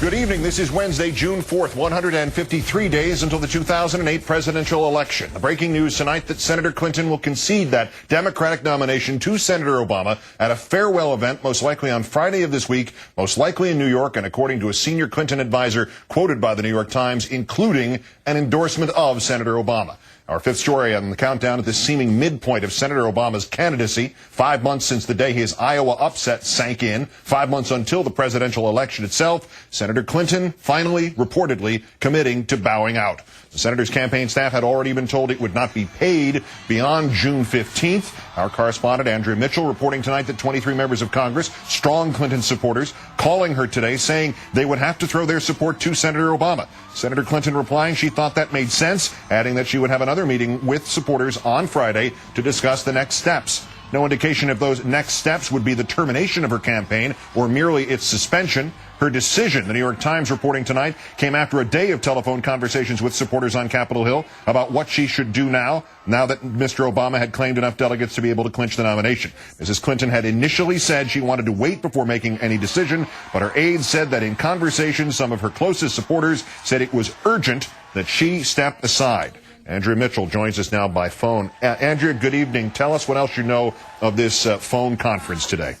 Good evening. This is Wednesday, June 4th, 153 days until the 2008 presidential election. The breaking news tonight that Senator Clinton will concede that Democratic nomination to Senator Obama at a farewell event, most likely on Friday of this week, most likely in New York, and according to a senior Clinton advisor quoted by the New York Times, including an endorsement of Senator Obama. Our fifth story on the countdown at the seeming midpoint of Senator Obama's candidacy, 5 months since the day his Iowa upset sank in, 5 months until the presidential election itself, Senator Clinton finally, reportedly, committing to bowing out. The senator's campaign staff had already been told it would not be paid beyond June 15th. Our correspondent, Andrea Mitchell, reporting tonight that 23 members of Congress, strong Clinton supporters, calling her today, saying they would have to throw their support to Senator Obama. Senator Clinton replying she thought that made sense, adding that she would have another meeting with supporters on Friday to discuss the next steps. No indication if those next steps would be the termination of her campaign or merely its suspension. Her decision, the New York Times reporting tonight, came after a day of telephone conversations with supporters on Capitol Hill about what she should do now that Mr. Obama had claimed enough delegates to be able to clinch the nomination. Mrs. Clinton had initially said she wanted to wait before making any decision, but her aides said that in conversations, some of her closest supporters said it was urgent that she step aside. Andrea Mitchell joins us now by phone. Andrea, good evening. Tell us what else you know of this phone conference today.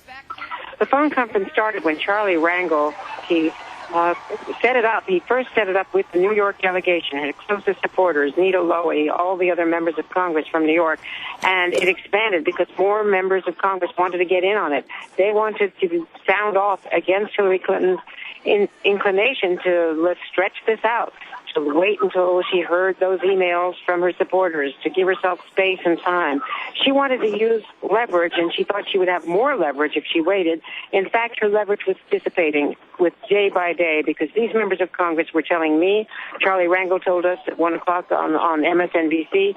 The phone conference started when Charlie Rangel, he set it up. He first set it up with the New York delegation, his closest supporters, Nita Lowey, all the other members of Congress from New York. And it expanded because more members of Congress wanted to get in on it. They wanted to sound off against Hillary Clinton's inclination to let's stretch this out, to wait until she heard those emails from her supporters, to give herself space and time. She wanted to use leverage, and she thought she would have more leverage if she waited. In fact, her leverage was dissipating with day by day because these members of Congress were telling me, Charlie Rangel told us at 1 o'clock on MSNBC,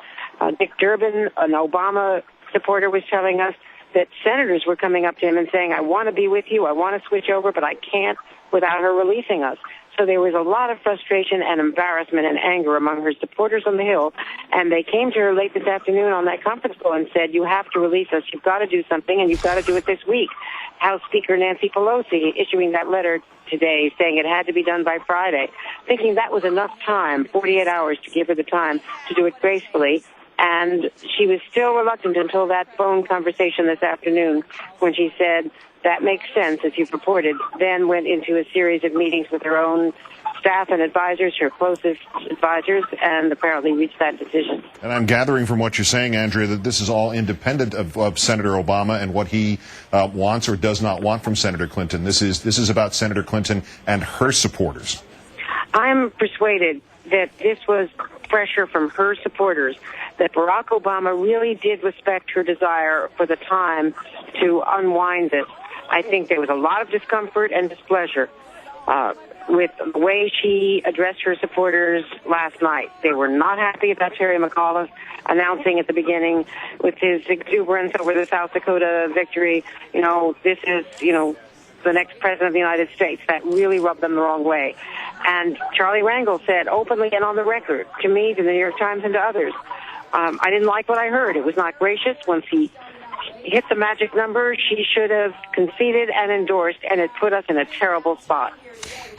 Dick Durbin, an Obama supporter, was telling us that senators were coming up to him and saying, I want to be with you, I want to switch over, but I can't without her releasing us. So there was a lot of frustration and embarrassment and anger among her supporters on the Hill, and they came to her late this afternoon on that conference call and said, you have to release us, you've got to do something, and you've got to do it this week. House Speaker Nancy Pelosi issuing that letter today saying it had to be done by Friday, thinking that was enough time, 48 hours, to give her the time to do it gracefully. And she was still reluctant until that phone conversation this afternoon when she said, that makes sense, as you've reported, then went into a series of meetings with her own staff and advisors, her closest advisors, and apparently reached that decision. And I'm gathering from what you're saying, Andrea, that this is all independent of Senator Obama and what he wants or does not want from Senator Clinton. This is about Senator Clinton and her supporters. I'm persuaded that this was pressure from her supporters, that Barack Obama really did respect her desire for the time to unwind this. I think there was a lot of discomfort and displeasure with the way she addressed her supporters last night. They were not happy about Terry McAuliffe announcing at the beginning with his exuberance over the South Dakota victory, this is, the next president of the United States. That really rubbed them the wrong way. And Charlie Rangel said openly and on the record to me, to the New York Times, and to others, I didn't like what I heard. It was not gracious. Once he hit the magic number, she should have conceded and endorsed, and it put us in a terrible spot.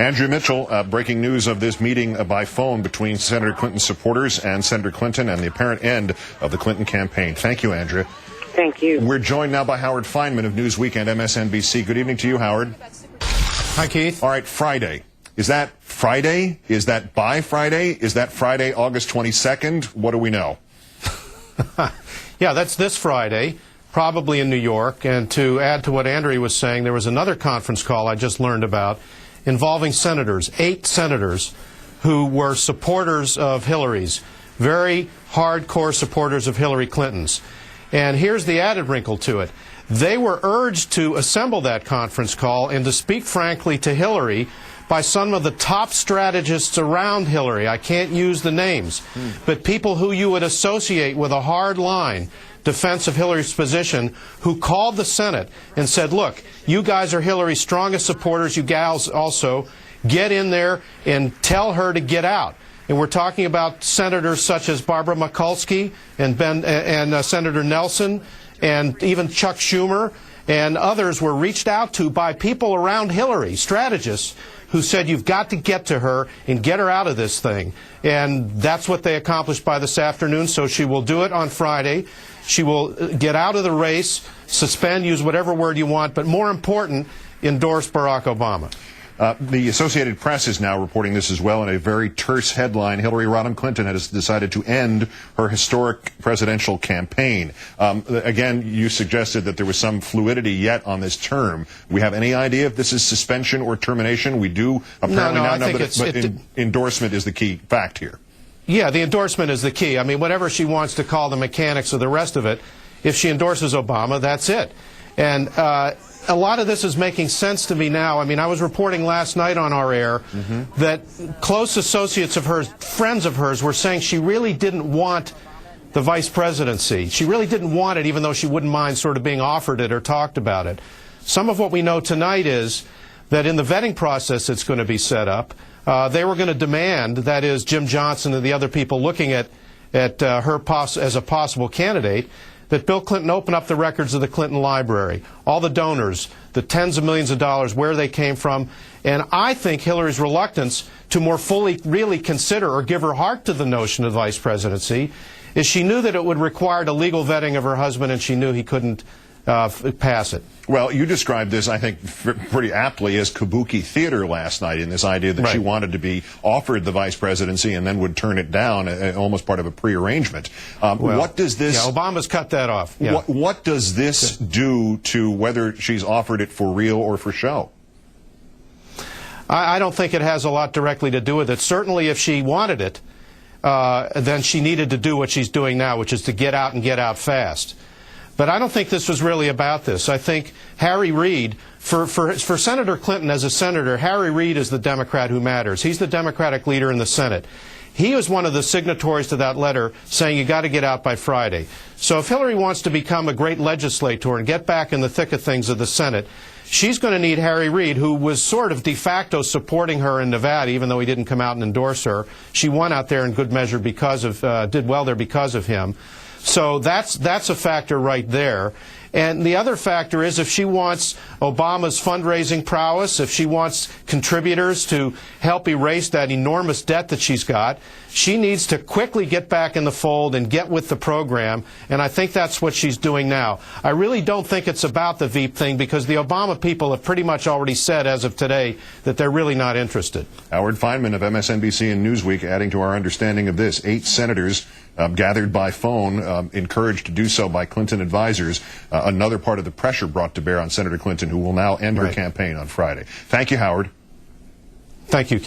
Andrea Mitchell, breaking news of this meeting by phone between Senator Clinton's supporters and Senator Clinton and the apparent end of the Clinton campaign. Thank you, Andrea. Thank you. We're joined now by Howard Fineman of Newsweek and MSNBC. Good evening to you, Howard. Hi, Keith. All right, Friday. Is that Friday? Is that by Friday? Is that Friday, August 22nd? What do we know? Yeah, that's this Friday, probably in New York. And to add to what Andrea was saying, there was another conference call I just learned about involving senators, 8 senators who were supporters of Hillary's, very hardcore supporters of Hillary Clinton's. And here's the added wrinkle to it. They were urged to assemble that conference call and to speak frankly to Hillary by some of the top strategists around Hillary. I can't use the names, but people who you would associate with a hard line defense of Hillary's position, who called the Senate and said, look, you guys are Hillary's strongest supporters, you gals also, get in there and tell her to get out. And we're talking about senators such as Barbara Mikulski and Senator Nelson and even Chuck Schumer and others were reached out to by people around Hillary, strategists, who said you've got to get to her and get her out of this thing. And that's what they accomplished by this afternoon, so she will do it on Friday. She will get out of the race, suspend, use whatever word you want, but more important, endorse Barack Obama. The Associated Press is now reporting this as well in a very terse headline. Hillary Rodham Clinton has decided to end her historic presidential campaign. Again, you suggested that there was some fluidity yet on this term. We have any idea if this is suspension or termination? We do apparently now know, but endorsement is the key fact here. Yeah, the endorsement is the key. I mean, whatever she wants to call the mechanics of the rest of it, if she endorses Obama, that's it. And a lot of this is making sense to me now. I mean, I was reporting last night on our air that close associates of hers, friends of hers, were saying she really didn't want the vice presidency. She really didn't want it, even though she wouldn't mind sort of being offered it or talked about it. Some of what we know tonight is that in the vetting process that's going to be set up, they were going to demand, that is, Jim Johnson and the other people looking at her as a possible candidate, that Bill Clinton open up the records of the Clinton Library, all the donors, the tens of millions of dollars, where they came from. And I think Hillary's reluctance to more fully really consider or give her heart to the notion of the vice presidency is she knew that it would require a legal vetting of her husband, and she knew he couldn't pass it. Well, you described this, I think, pretty aptly as kabuki theater last night, in this idea that she wanted to be offered the vice presidency and then would turn it down, almost part of a prearrangement. What does this... Yeah, Obama's cut that off. Yeah. What does this do to whether she's offered it for real or for show? I don't think it has a lot directly to do with it. Certainly if she wanted it, then she needed to do what she's doing now, which is to get out and get out fast. But I don't think this was really about this. I think Harry Reid, for Senator Clinton as a senator, Harry Reid is the Democrat who matters. He's the Democratic leader in the Senate. He was one of the signatories to that letter saying you got to get out by Friday. So if Hillary wants to become a great legislator and get back in the thick of things of the Senate, she's going to need Harry Reid, who was sort of de facto supporting her in Nevada, even though he didn't come out and endorse her. She won out there in good measure because of, did well there because of him. So that's a factor right there. And the other factor is if she wants Obama's fundraising prowess, if she wants contributors to help erase that enormous debt that she's got, she needs to quickly get back in the fold and get with the program, and I think that's what she's doing now. I really don't think it's about the Veep thing, because the Obama people have pretty much already said as of today that they're really not interested. Howard Fineman of MSNBC and Newsweek adding to our understanding of this. 8 senators gathered by phone, encouraged to do so by Clinton advisors. Another part of the pressure brought to bear on Senator Clinton, who will now end her campaign on Friday. Thank you, Howard. Thank you, Keith.